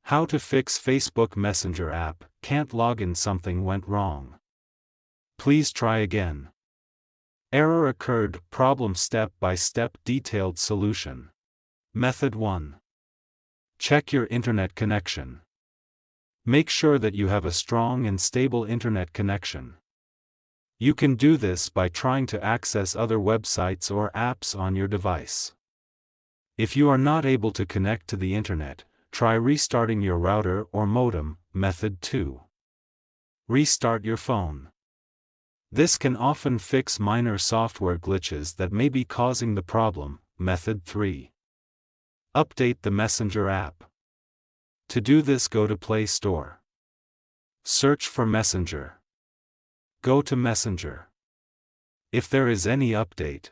How to fix Facebook Messenger app, can't log in, something went wrong. Please try again. Error occurred, problem step-by-step detailed solution. Method 1. Check your internet connection. Make sure that you have a strong and stable internet connection. You can do this by trying to access other websites or apps on your device. If you are not able to connect to the internet, try restarting your router or modem. Method 2. Restart your phone. This can often fix minor software glitches that may be causing the problem. Method 3. Update the Messenger app. To do this, go to Play Store. Search for Messenger. Go to Messenger. If there is any update,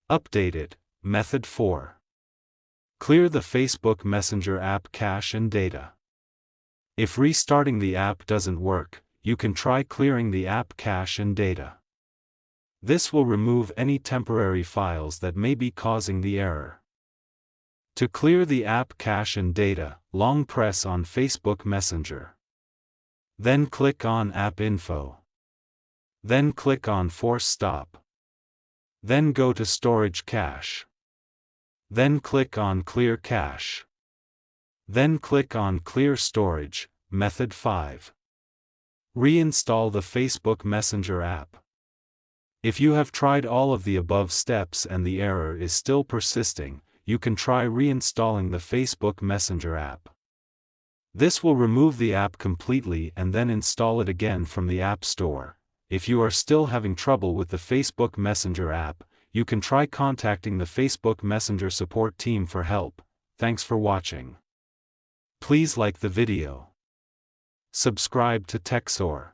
update it. Method 4. Clear the Facebook Messenger app cache and data. If restarting the app doesn't work, you can try clearing the app cache and data. This will remove any temporary files that may be causing the error. To clear the app cache and data, long press on Facebook Messenger. Then click on App Info. Then click on Force Stop. Then go to Storage Cache. Then click on Clear Cache. Then click on Clear Storage. Method 5. Reinstall the Facebook Messenger app. If you have tried all of the above steps and the error is still persisting, you can try reinstalling the Facebook Messenger app. This will remove the app completely and then install it again from the App Store. If you are still having trouble with the Facebook Messenger app, you can try contacting the Facebook Messenger support team for help. Thanks for watching. Please like the video. Subscribe to TechSoar.